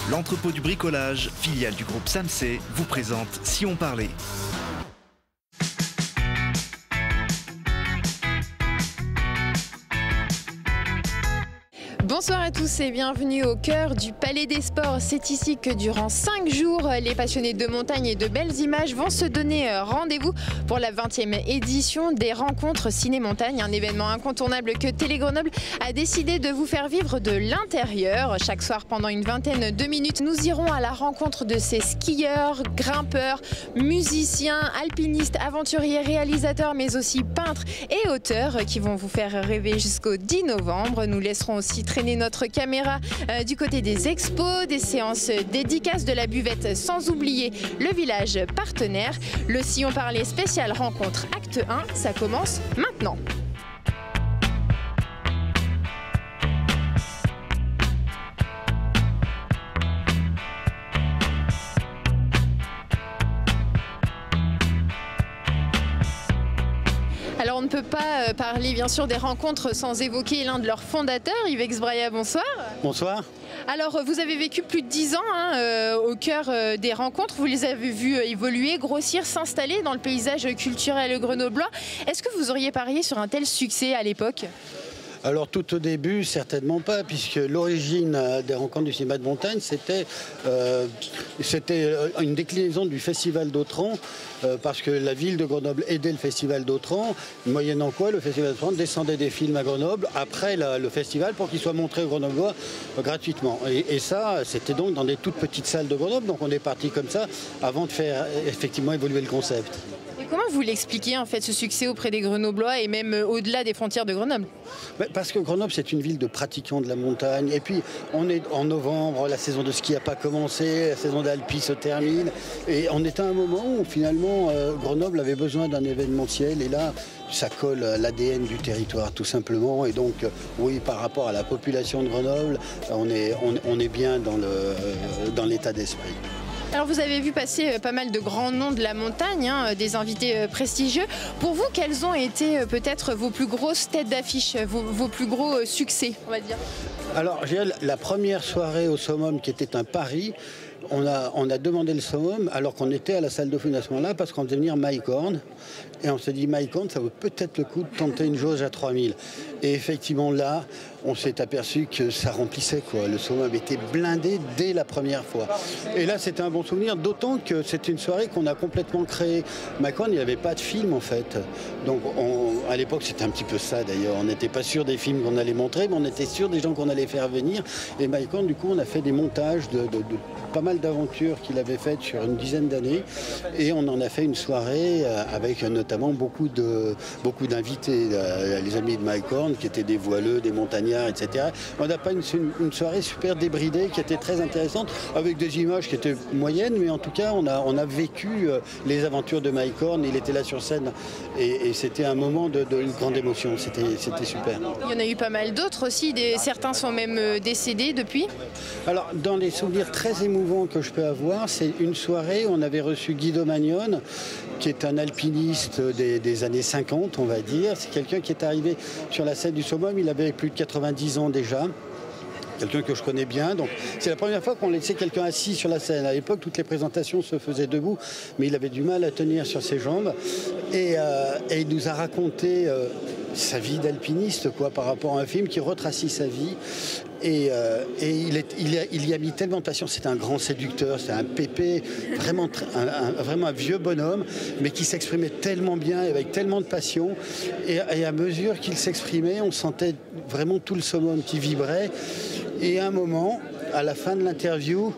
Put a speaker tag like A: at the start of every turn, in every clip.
A: L'entrepôt du bricolage, filiale du groupe Samsey, vous présente Si on parlait.
B: Bonsoir à tous et bienvenue au cœur du Palais des Sports. C'est ici que durant 5 jours, les passionnés de montagne et de belles images vont se donner rendez-vous pour la 20e édition des rencontres Ciné-Montagne, un événement incontournable que Télé Grenoble a décidé de vous faire vivre de l'intérieur. Chaque soir, pendant une vingtaine de minutes, nous irons à la rencontre de ces skieurs, grimpeurs, musiciens, alpinistes, aventuriers, réalisateurs, mais aussi peintres et auteurs qui vont vous faire rêver jusqu'au 10 novembre. Nous laisserons aussi traîner notre caméra du côté des expos, des séances dédicaces, de la buvette, sans oublier le village partenaire. Le Si on parlait spécial rencontre acte 1, ça commence maintenant. Alors on ne peut pas parler bien sûr des rencontres sans évoquer l'un de leurs fondateurs, Yves Braya, bonsoir.
C: Bonsoir.
B: Alors vous avez vécu plus de 10 ans au cœur des rencontres, vous les avez vus évoluer, grossir, s'installer dans le paysage culturel grenoblois. Est-ce que vous auriez parié sur un tel succès à l'époque ?
C: Alors tout au début, certainement pas, puisque l'origine des rencontres du cinéma de montagne, c'était une déclinaison du Festival d'Autran, parce que la ville de Grenoble aidait le Festival d'Autran, moyennant quoi le Festival d'Autran descendait des films à Grenoble après le festival pour qu'ils soient montrés aux Grenoblois gratuitement. Et ça, c'était donc dans des toutes petites salles de Grenoble, donc on est parti comme ça avant de faire effectivement évoluer le concept.
B: Comment vous l'expliquez en fait ce succès auprès des Grenoblois et même au-delà des frontières de Grenoble ?
C: Parce que Grenoble c'est une ville de pratiquants de la montagne et puis on est en novembre, la saison de ski n'a pas commencé, la saison d'alpi se termine et on est à un moment où finalement Grenoble avait besoin d'un événementiel et là ça colle à l'ADN du territoire tout simplement et donc oui par rapport à la population de Grenoble on est bien dans l'état d'esprit.
B: Alors vous avez vu passer pas mal de grands noms de la montagne, des invités prestigieux. Pour vous, quelles ont été peut-être vos plus grosses têtes d'affiche, vos plus gros succès, on va dire ?
C: Alors, la première soirée au Summum qui était un pari, on a demandé le Summum alors qu'on était à la salle de foot à ce moment-là parce qu'on faisait venir Mike Horn. Et on s'est dit, Mike Horn, ça vaut peut-être le coup de tenter une jauge à 3000. Et effectivement, là, on s'est aperçu que ça remplissait, quoi. Le Summum était blindé dès la première fois. Et là, c'était un bon souvenir, d'autant que c'était une soirée qu'on a complètement créée. Mike Horn, il n'avait pas de film, en fait. Donc, à l'époque, c'était un petit peu ça, d'ailleurs. On n'était pas sûr des films qu'on allait montrer, mais on était sûr des gens qu'on allait faire venir. Et Mike Horn, du coup, on a fait des montages de pas mal d'aventures qu'il avait faites sur une dizaine d'années. Et on en a fait une soirée avec notamment beaucoup d'invités, les amis de Mike Horn qui étaient des voileux, des montagnards, etc. On a pas une soirée super débridée qui était très intéressante avec des images qui étaient moyennes, mais en tout cas on a vécu les aventures de Mike Horn. Il était là sur scène et c'était un moment de grande émotion. C'était super.
B: Il y en a eu pas mal d'autres aussi. Certains sont même décédés depuis.
C: Alors dans les souvenirs très émouvants que je peux avoir, c'est une soirée où on avait reçu Guido Magnon, qui est un alpiniste des années 50, on va dire. C'est quelqu'un qui est arrivé sur la scène du Summum, il avait plus de 90 ans déjà. Quelqu'un que je connais bien. Donc, c'est la première fois qu'on laissait quelqu'un assis sur la scène. À l'époque, toutes les présentations se faisaient debout, mais il avait du mal à tenir sur ses jambes. Et il nous a raconté sa vie d'alpiniste, quoi, par rapport à un film qui retracie sa vie. Et il y a mis tellement de passion. C'était un grand séducteur, c'était un pépé, vraiment un vieux bonhomme, mais qui s'exprimait tellement bien, avec tellement de passion. Et à mesure qu'il s'exprimait, on sentait vraiment tout le summum qui vibrait. Et à un moment, à la fin de l'interview,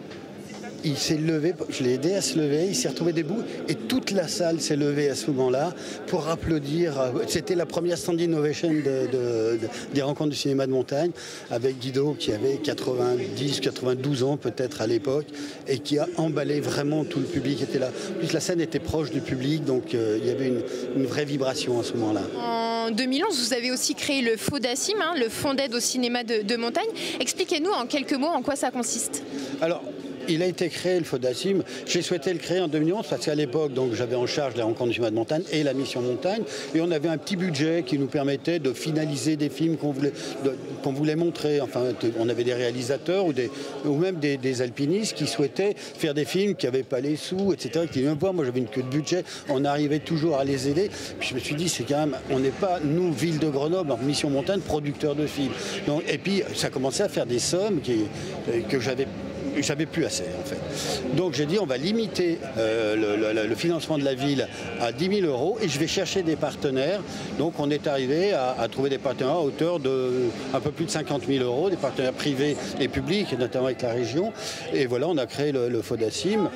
C: il s'est levé, je l'ai aidé à se lever, il s'est retrouvé debout et toute la salle s'est levée à ce moment-là pour applaudir. C'était la première standing ovation des rencontres du cinéma de montagne avec Guido qui avait 92 ans peut-être à l'époque et qui a emballé vraiment tout le public qui était là. En plus la scène était proche du public donc il y avait une vraie vibration à ce moment-là.
B: En 2011, vous avez aussi créé le FODACIM, le Fonds d'aide au cinéma de montagne. Expliquez-nous en quelques mots en quoi ça consiste.
C: Alors, il a été créé, le Fodassim. J'ai souhaité le créer en 2011 parce qu'à l'époque, j'avais en charge la rencontre du chemin de montagne et la mission montagne. Et on avait un petit budget qui nous permettait de finaliser des films qu'on voulait montrer. Enfin, on avait des réalisateurs ou même des alpinistes qui souhaitaient faire des films qui n'avaient pas les sous, etc. Qui disaient, moi j'avais une queue de budget, on arrivait toujours à les aider. Puis je me suis dit, c'est quand même, on n'est pas, nous, ville de Grenoble, en mission montagne, producteurs de films. Donc, et puis ça commençait à faire des sommes que j'avais plus assez en fait. Donc j'ai dit on va limiter le financement de la ville à 10 000 € et je vais chercher des partenaires. Donc on est arrivé à trouver des partenaires à hauteur de un peu plus de 50 000 €, des partenaires privés et publics, notamment avec la région. Et voilà, on a créé le Fodassim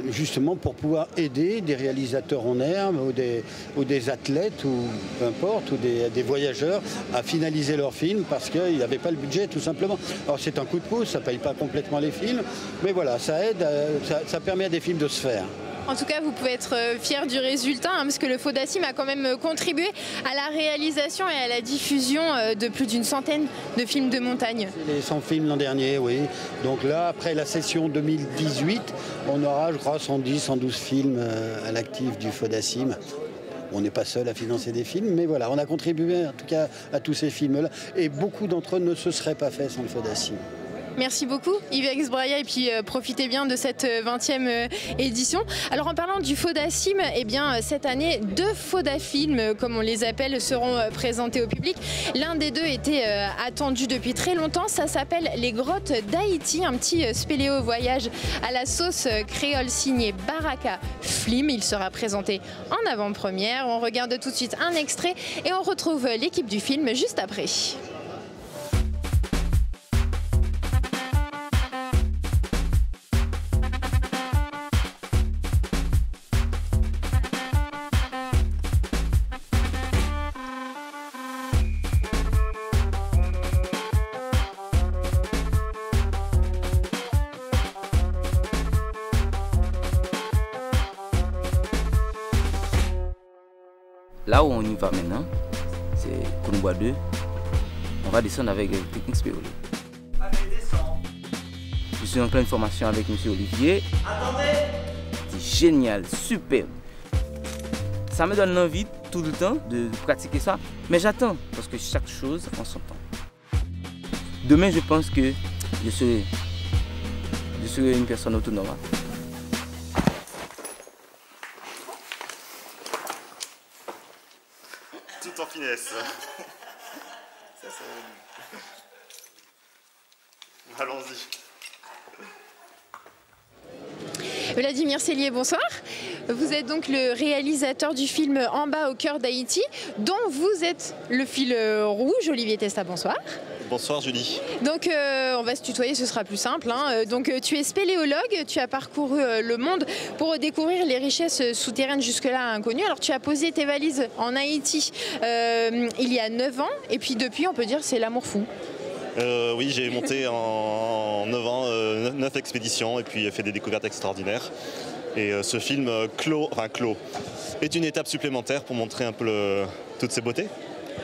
C: justement pour pouvoir aider des réalisateurs en herbe ou des athlètes ou peu importe, ou des voyageurs à finaliser leurs films parce qu'ils n'avaient pas le budget tout simplement. Alors c'est un coup de pouce, ça ne paye pas complètement les films. Mais voilà, ça aide, ça permet à des films de se faire.
B: En tout cas, vous pouvez être fiers du résultat, parce que le Fodassim a quand même contribué à la réalisation et à la diffusion de plus d'une centaine de films de montagne.
C: Les 100 films l'an dernier, oui. Donc là, après la session 2018, on aura, je crois, 110, 112 films à l'actif du Fodassim. On n'est pas seul à financer des films, mais voilà, on a contribué en tout cas à tous ces films-là. Et beaucoup d'entre eux ne se seraient pas faits sans le Fodassim.
B: Merci beaucoup Yves Braya et puis profitez bien de cette 20e édition. Alors en parlant du Fodassim, eh bien cette année 2 Fodafilms comme on les appelle seront présentés au public. L'un des 2 était attendu depuis très longtemps, ça s'appelle Les Grottes d'Haïti, un petit spéléo voyage à la sauce créole signé Baraka Film. Il sera présenté en avant-première. On regarde tout de suite un extrait et on retrouve l'équipe du film juste après.
D: Là où on y va maintenant, c'est Cournois 2. On va descendre avec les techniques spéléo.
E: Allez, descends.
D: Je suis en pleine formation avec M. Olivier.
E: Attendez.
D: C'est génial, super. Ça me donne l'envie tout le temps de pratiquer ça, mais j'attends parce que chaque chose en son temps. Demain, je pense que je serai une personne autonome.
F: Tout en finesse. Allons-y.
B: Vladimir Cellier, bonsoir. Vous êtes donc le réalisateur du film En bas au cœur d'Haïti, dont vous êtes le fil rouge. Olivier Testa, bonsoir.
F: Bonsoir Julie.
B: Donc on va se tutoyer, ce sera plus simple. Donc tu es spéléologue, tu as parcouru le monde pour découvrir les richesses souterraines jusque-là inconnues. Alors tu as posé tes valises en Haïti il y a 9 ans et puis depuis on peut dire c'est l'amour fou.
F: Oui, j'ai monté en 9 ans 9 expéditions et puis fait des découvertes extraordinaires. Et ce film clos, est une étape supplémentaire pour montrer un peu toutes ces beautés.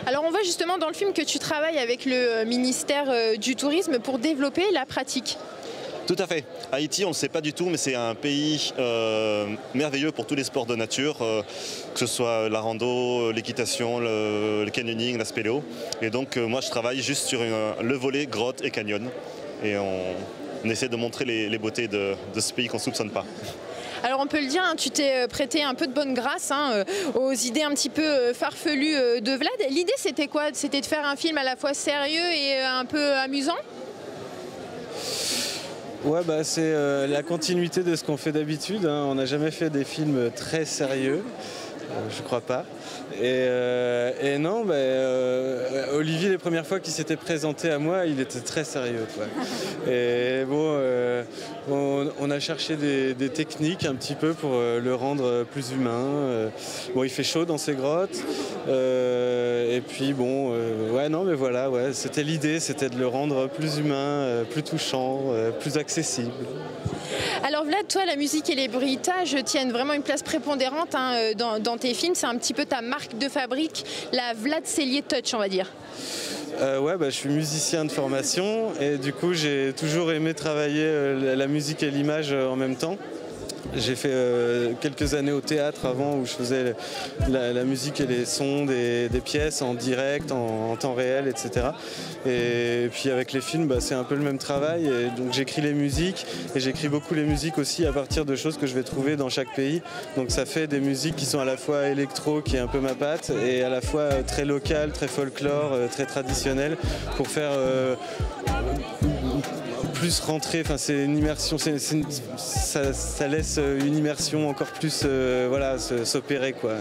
B: Alors on voit justement dans le film que tu travailles avec le ministère du Tourisme pour développer la pratique.
F: Tout à fait. Haïti, on ne le sait pas du tout, mais c'est un pays merveilleux pour tous les sports de nature, que ce soit la rando, l'équitation, le canyoning, la spéléo. Et donc moi je travaille juste sur le volet grotte et canyon. Et on essaie de montrer les beautés de ce pays qu'on ne soupçonne pas.
B: Alors on peut le dire, tu t'es prêté un peu de bonne grâce aux idées un petit peu farfelues de Vlad. L'idée c'était quoi? C'était de faire un film à la fois sérieux et un peu amusant?
G: Ouais, c'est la continuité de ce qu'on fait d'habitude. On n'a jamais fait des films très sérieux, je crois pas. Et non, Olivier, les premières fois qu'il s'était présenté à moi, il était très sérieux, quoi. Et bon, on a cherché des techniques un petit peu pour le rendre plus humain. Bon, il fait chaud dans ces grottes. Et puis bon, c'était l'idée, c'était de le rendre plus humain, plus touchant, plus accessible.
B: Alors Vlad, toi, la musique et les bruitages tiennent vraiment une place prépondérante dans tes films. C'est un petit peu ta marque de fabrique, la Vlad Cellier Touch, on va dire.
G: Ouais, je suis musicien de formation et du coup j'ai toujours aimé travailler la musique et l'image en même temps. J'ai fait quelques années au théâtre avant où je faisais la musique et les sons des pièces en direct, en temps réel, etc. Et puis avec les films, c'est un peu le même travail. Et donc j'écris les musiques et j'écris beaucoup les musiques aussi à partir de choses que je vais trouver dans chaque pays. Donc ça fait des musiques qui sont à la fois électro, qui est un peu ma patte, et à la fois très locales, très folklore, très traditionnelles, pour faire plus rentrer, enfin c'est une immersion, ça laisse une immersion encore plus s'opérer quoi.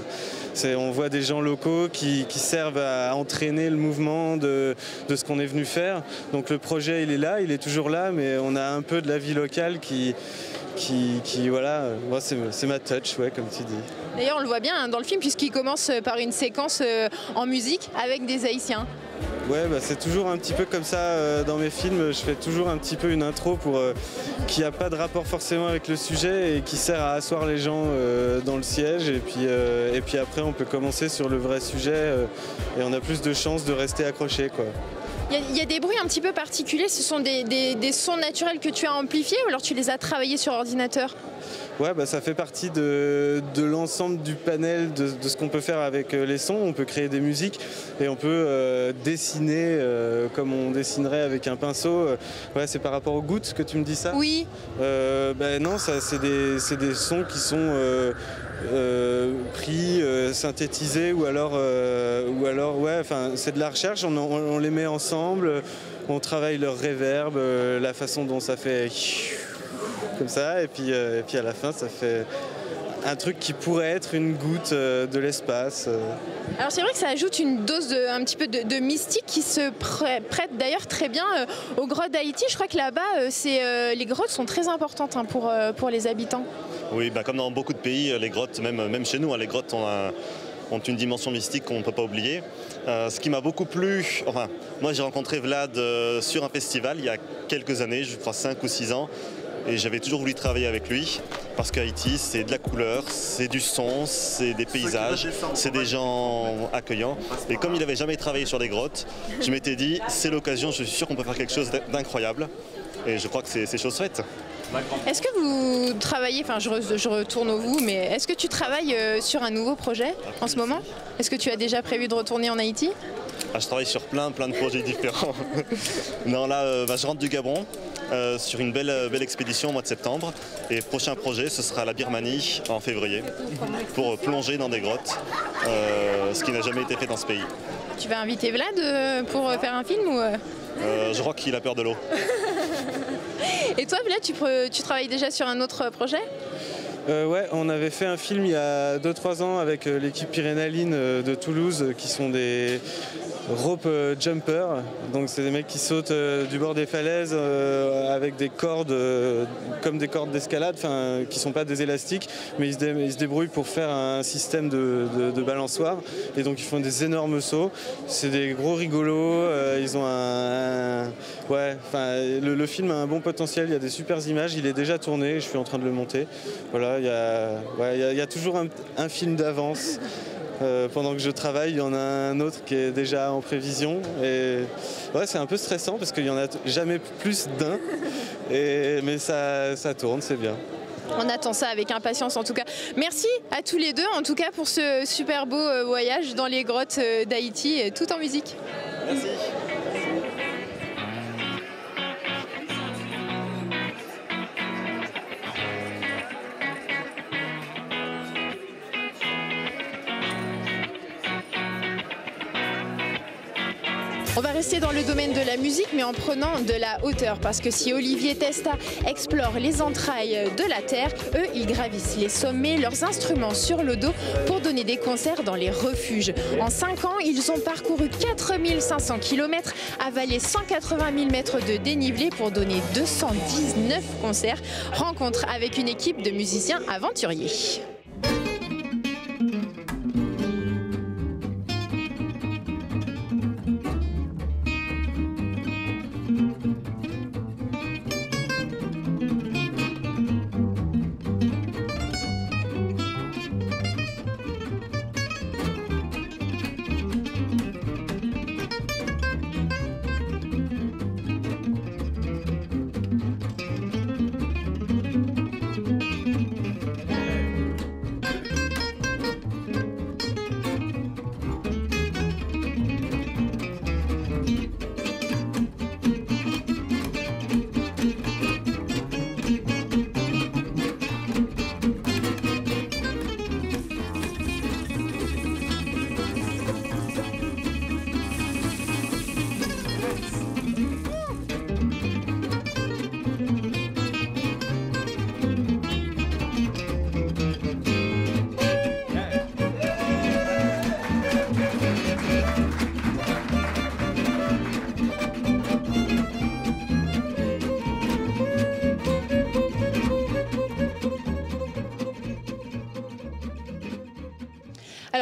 G: On voit des gens locaux qui servent à entraîner le mouvement de ce qu'on est venu faire. Donc le projet il est là, il est toujours là, mais on a un peu de la vie locale qui voilà, moi c'est ma touch, ouais, comme tu dis.
B: D'ailleurs on le voit bien dans le film puisqu'il commence par une séquence en musique avec des Haïtiens.
G: Ouais, c'est toujours un petit peu comme ça dans mes films. Je fais toujours un petit peu une intro qui n'a pas de rapport forcément avec le sujet et qui sert à asseoir les gens dans le siège. Et puis après, on peut commencer sur le vrai sujet et on a plus de chances de rester accroché, quoi.
B: Il y a des bruits un petit peu particuliers. Ce sont des sons naturels que tu as amplifiés ou alors tu les as travaillés sur ordinateur ?
G: Ouais, ça fait partie de l'ensemble du panel de ce qu'on peut faire avec les sons. On peut créer des musiques et on peut dessiner comme on dessinerait avec un pinceau. Ouais, c'est par rapport aux gouttes que tu me dis ça ?
B: Oui.
G: Non, ça c'est des sons qui sont pris, synthétisés ou alors ouais, c'est de la recherche. On les met ensemble, on travaille leur reverb, la façon dont ça fait comme ça, et puis à la fin ça fait un truc qui pourrait être une goutte de l'espace.
B: Alors c'est vrai que ça ajoute une dose un petit peu de mystique qui se prête d'ailleurs très bien aux grottes d'Haïti. Je crois que là-bas, les grottes sont très importantes pour les habitants.
F: Oui, comme dans beaucoup de pays, les grottes, même chez nous, les grottes ont une dimension mystique qu'on ne peut pas oublier. Ce qui m'a beaucoup plu, moi j'ai rencontré Vlad sur un festival il y a quelques années, je crois 5 ou 6 ans, et j'avais toujours voulu travailler avec lui, parce qu'Haïti c'est de la couleur, c'est du son, c'est des paysages, c'est des gens accueillants. Et comme il n'avait jamais travaillé sur des grottes, je m'étais dit, c'est l'occasion, je suis sûr qu'on peut faire quelque chose d'incroyable. Et je crois que c'est chose faite.
B: Est-ce que vous travaillez, je retourne au vous, mais est-ce que tu travailles sur un nouveau projet en ce moment ? Est-ce que tu as déjà prévu de retourner en Haïti ?
F: Je travaille sur plein de projets différents. Non, là, je rentre du Gabon sur une belle expédition au mois de septembre. Et le prochain projet, ce sera la Birmanie en février, pour plonger dans des grottes, ce qui n'a jamais été fait dans ce pays.
B: Tu vas inviter Vlad pour faire un film ou
F: Je crois qu'il a peur de l'eau.
B: Et toi, Vlad, tu travailles déjà sur un autre projet ?
G: Ouais, on avait fait un film il y a 2-3 ans avec l'équipe Pyrénaline de Toulouse qui sont des rope jumpers. Donc c'est des mecs qui sautent du bord des falaises avec des cordes comme des cordes d'escalade, qui sont pas des élastiques, mais ils se débrouillent pour faire un système de balançoire. Et donc ils font des énormes sauts. C'est des gros rigolos. Ils ont le film a un bon potentiel. Il y a des super images. Il est déjà tourné. Je suis en train de le monter. Voilà. Il y a toujours un film d'avance. Pendant que je travaille, il y en a un autre qui est déjà en prévision. Et ouais, c'est un peu stressant parce qu'il n'y en a jamais plus d'un. Mais ça tourne, c'est bien.
B: On attend ça avec impatience en tout cas. Merci à tous les deux en tout cas pour ce super beau voyage dans les grottes d'Haïti, tout en musique.
F: Merci.
B: On va rester dans le domaine de la musique, mais en prenant de la hauteur, parce que si Olivier Testa explore les entrailles de la Terre, eux, ils gravissent les sommets, leurs instruments sur le dos, pour donner des concerts dans les refuges. En 5 ans, ils ont parcouru 4500 km, avalé 180 000 mètres de dénivelé pour donner 219 concerts. Rencontre avec une équipe de musiciens aventuriers.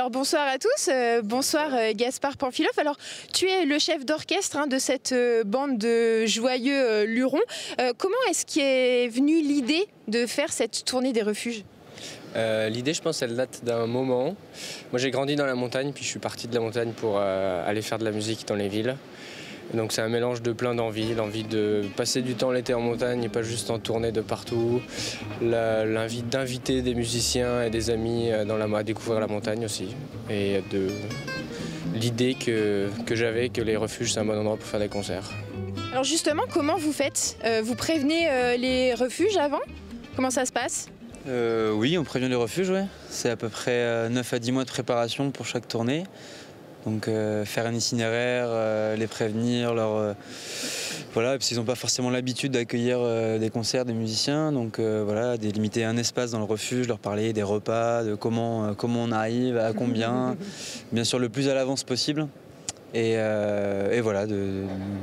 B: Alors bonsoir à tous, bonsoir Gaspard Pamphilov. Alors tu es le chef d'orchestre de cette bande de joyeux lurons. Comment est-ce qu'est venue l'idée de faire cette tournée des refuges ?
H: L'idée, je pense, elle date d'un moment. Moi, j'ai grandi dans la montagne, puis je suis parti de la montagne pour aller faire de la musique dans les villes. Et donc c'est un mélange de plein d'envies, l'envie de passer du temps l'été en montagne et pas juste en tournée de partout, l'envie d'inviter des musiciens et des amis à découvrir la montagne aussi, et de l'idée que j'avais que les refuges c'est un bon endroit pour faire des concerts.
B: Alors justement, comment vous faites ? Vous prévenez les refuges avant ? Comment ça se passe ?
I: Oui, on prévient les refuges, ouais. C'est à peu près 9 à 10 mois de préparation pour chaque tournée. Donc faire un itinéraire, les prévenir, voilà, parce qu'ils n'ont pas forcément l'habitude d'accueillir des concerts, des musiciens, donc voilà, délimiter un espace dans le refuge, leur parler des repas, de comment on arrive, à combien, bien sûr le plus à l'avance possible, et voilà,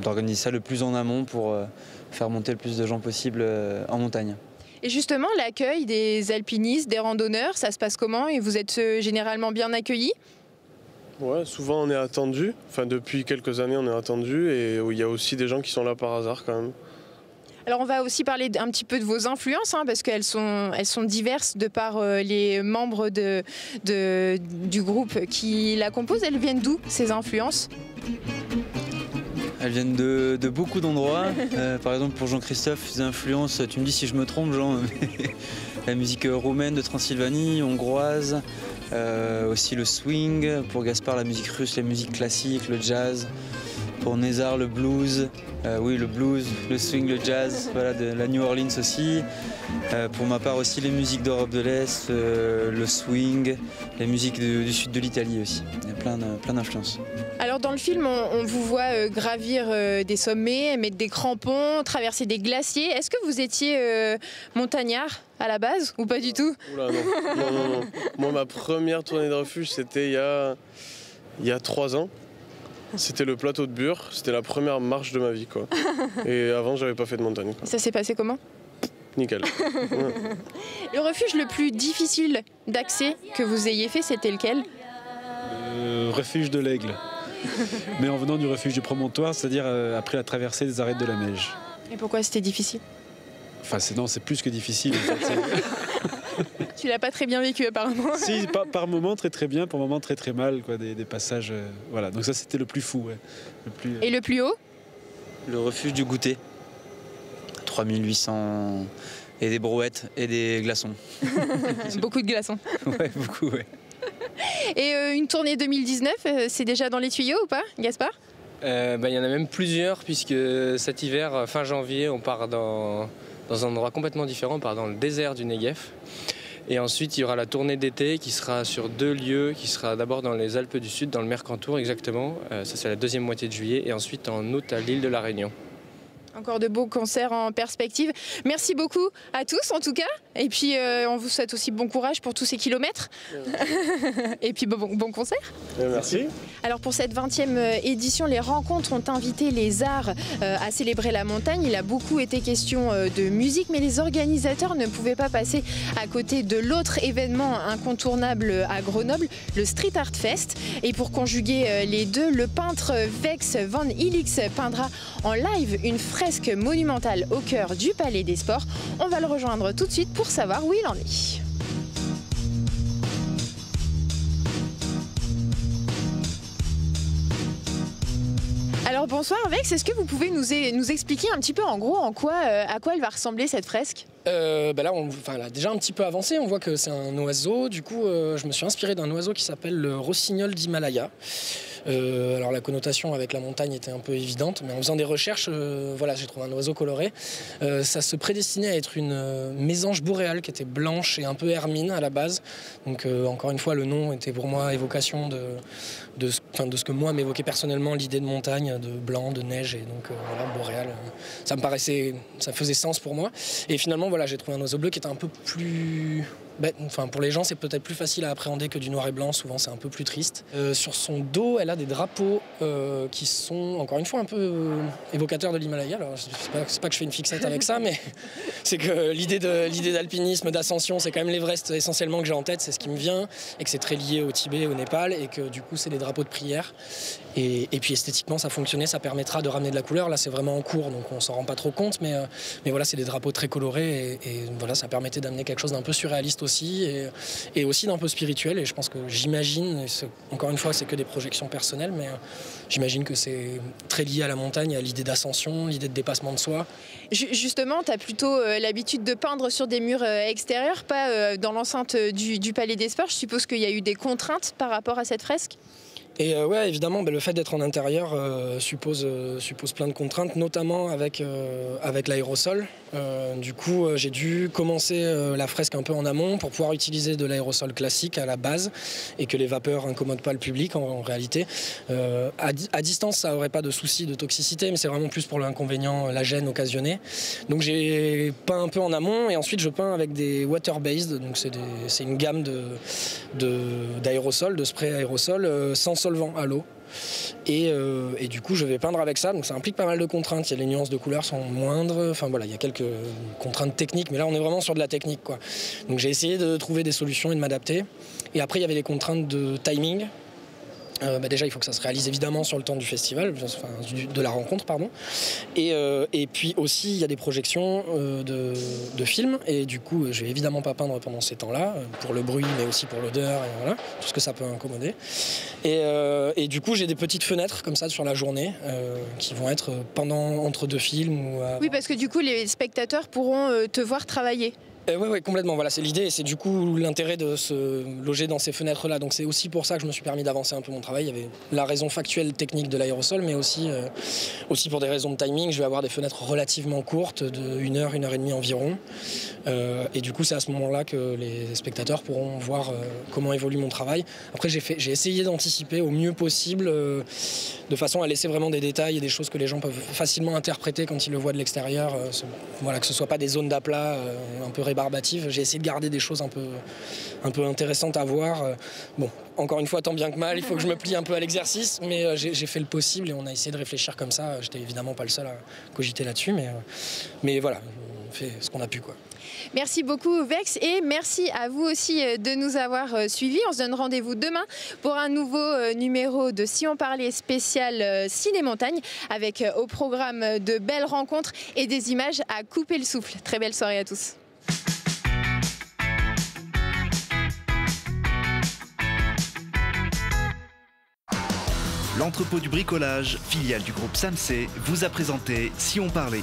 I: d'organiser ça le plus en amont pour faire monter le plus de gens possible en montagne.
B: Et justement, l'accueil des alpinistes, des randonneurs, ça se passe comment ? Et vous êtes généralement bien accueillis ?
J: Ouais, souvent on est attendu. Enfin, depuis quelques années, on est attendu et il y a aussi des gens qui sont là par hasard quand même.
B: Alors on va aussi parler un petit peu de vos influences, parce qu'elles sont diverses de par les membres du groupe qui la composent. Elles viennent d'où, ces influences ?
I: Elles viennent de beaucoup d'endroits. Par exemple, pour Jean-Christophe, ses influences, tu me dis si je me trompe, Jean, la musique roumaine de Transylvanie, hongroise, aussi le swing. Pour Gaspard, la musique russe, la musique classique, le jazz. Pour Nézar, le blues. Oui, le blues, le swing, le jazz, voilà, de la New Orleans aussi. Pour ma part aussi, les musiques d'Europe de l'Est, le swing, les musiques du sud de l'Italie aussi. Il y a plein d'influences.
B: Alors dans le film, on vous voit gravir des sommets, mettre des crampons, traverser des glaciers. Est-ce que vous étiez montagnard à la base ou pas du tout ?
J: Oula, non. Moi, ma première tournée de refuge, c'était il y a 3 ans. C'était le plateau de Bure, c'était la première marche de ma vie, quoi. Et avant, j'avais pas fait de montagne, quoi.
B: Ça s'est passé comment ?
J: Nickel. Ouais.
B: Le refuge le plus difficile d'accès que vous ayez fait, c'était lequel ?
K: Le refuge de l'Aigle. Mais en venant du refuge du Promontoire, c'est-à-dire après la traversée des arêtes de la Meige.
B: Et pourquoi c'était difficile ?
K: Enfin, c'est plus que difficile. En fait.
B: Tu l'as pas très bien vécu apparemment.
K: Si, par moments très très bien, par moments très très mal, quoi, des passages. Voilà, donc ça c'était le plus fou. Ouais.
B: Et le plus haut ?
I: Le refuge du Goûter. 3800 et des brouettes et des glaçons.
B: Beaucoup de glaçons.
I: Ouais, beaucoup, ouais.
B: Et une tournée 2019, c'est déjà dans les tuyaux ou pas, Gaspard ?
H: Il y en a même plusieurs, puisque cet hiver, fin janvier, on part dans un endroit complètement différent, on part dans le désert du Negev. Et ensuite, il y aura la tournée d'été qui sera sur 2 lieux, qui sera d'abord dans les Alpes du Sud, dans le Mercantour exactement. Ça, c'est la 2e moitié de juillet. Et ensuite, en août, à l'île de la Réunion.
B: Encore de beaux concerts en perspective. Merci beaucoup à tous en tout cas. Et puis on vous souhaite aussi bon courage pour tous ces kilomètres. Et puis bon concert.
J: Merci.
B: Alors pour cette 20e édition, les rencontres ont invité les arts à célébrer la montagne. Il a beaucoup été question de musique, mais les organisateurs ne pouvaient pas passer à côté de l'autre événement incontournable à Grenoble, le Street Art Fest. Et pour conjuguer les deux, le peintre Vex van Ilix peindra en live une fresque monumentale au cœur du Palais des Sports. On va le rejoindre tout de suite pour savoir où il en est. Alors bonsoir Vex, est-ce que vous pouvez nous expliquer un petit peu en gros à quoi elle va ressembler cette fresque ?
L: Là, elle a déjà un petit peu avancé, on voit que c'est un oiseau. Du coup, je me suis inspiré d'un oiseau qui s'appelle le rossignol d'Himalaya. Alors la connotation avec la montagne était un peu évidente, mais en faisant des recherches, j'ai trouvé un oiseau coloré. Ça se prédestinait à être une mésange boréale qui était blanche et un peu hermine à la base. Donc encore une fois, le nom était pour moi évocation de ce que moi m'évoquait personnellement l'idée de montagne, de blanc, de neige et donc boréal. Ça faisait sens pour moi. Et finalement, j'ai trouvé un oiseau bleu qui était un peu plus... pour les gens, c'est peut-être plus facile à appréhender que du noir et blanc. Souvent, c'est un peu plus triste. Sur son dos, elle a des drapeaux qui sont, encore une fois, un peu évocateurs de l'Himalaya. Alors, c'est pas que je fais une fixette avec ça, mais c'est que l'idée d'alpinisme, d'ascension, c'est quand même l'Everest essentiellement que j'ai en tête, c'est ce qui me vient, et que c'est très lié au Tibet, au Népal, et que du coup, c'est des drapeaux de prière. Et puis esthétiquement, ça fonctionnait, ça permettra de ramener de la couleur. Là, c'est vraiment en cours, donc on s'en rend pas trop compte, mais voilà, c'est des drapeaux très colorés, et voilà, ça permettait d'amener quelque chose d'un peu surréaliste aussi, et aussi d'un peu spirituel. Et je pense que j'imagine, encore une fois, c'est que des projections personnelles, mais j'imagine que c'est très lié à la montagne, à l'idée d'ascension, l'idée de dépassement de soi.
B: Justement, tu as plutôt l'habitude de peindre sur des murs extérieurs, pas dans l'enceinte du Palais des Sports. Je suppose qu'il y a eu des contraintes par rapport à cette fresque ?
L: Et ouais, évidemment, le fait d'être en intérieur suppose plein de contraintes, notamment avec l'aérosol. Du coup, j'ai dû commencer la fresque un peu en amont pour pouvoir utiliser de l'aérosol classique à la base et que les vapeurs incommodent pas le public en réalité. À distance, ça n'aurait pas de souci de toxicité, mais c'est vraiment plus pour l'inconvénient, la gêne occasionnée. Donc j'ai peint un peu en amont et ensuite je peins avec des water-based, donc c'est une gamme d'aérosols, de spray aérosol sans solvant à l'eau. Et du coup je vais peindre avec ça, donc ça implique pas mal de contraintes. Les nuances de couleurs sont moindres, enfin voilà, il y a quelques contraintes techniques, mais là on est vraiment sur de la technique, quoi. Donc j'ai essayé de trouver des solutions et de m'adapter. Et après il y avait les contraintes de timing. Déjà il faut que ça se réalise évidemment sur le temps du festival, enfin, de la rencontre pardon, et puis aussi il y a des projections de films, et du coup je vais évidemment pas peindre pendant ces temps-là pour le bruit mais aussi pour l'odeur et voilà, tout ce que ça peut incommoder, et du coup j'ai des petites fenêtres comme ça sur la journée qui vont être entre deux films ou
B: Oui, parce que du coup les spectateurs pourront te voir travailler.
L: Oui, complètement. Voilà, c'est l'idée et c'est du coup l'intérêt de se loger dans ces fenêtres-là. Donc c'est aussi pour ça que je me suis permis d'avancer un peu mon travail. Il y avait la raison factuelle technique de l'aérosol, mais aussi pour des raisons de timing. Je vais avoir des fenêtres relativement courtes de 1 heure, 1 heure et demie environ. Et du coup, c'est à ce moment-là que les spectateurs pourront voir comment évolue mon travail. Après, j'ai essayé d'anticiper au mieux possible de façon à laisser vraiment des détails et des choses que les gens peuvent facilement interpréter quand ils le voient de l'extérieur. Voilà, que ce soit pas des zones d'aplat un peu rébarbatives. J'ai essayé de garder des choses un peu intéressantes à voir. Bon, encore une fois, tant bien que mal, il faut que je me plie un peu à l'exercice, mais j'ai fait le possible et on a essayé de réfléchir comme ça. J'étais évidemment pas le seul à cogiter là-dessus, mais voilà, on fait ce qu'on a pu, quoi.
B: Merci beaucoup Vex, et merci à vous aussi de nous avoir suivis. On se donne rendez-vous demain pour un nouveau numéro de Si on parlait spécial Ciné-Montagne, avec au programme de belles rencontres et des images à couper le souffle. Très belle soirée à tous.
A: L'entrepôt du bricolage, filiale du groupe SAMC, vous a présenté Si on parlait.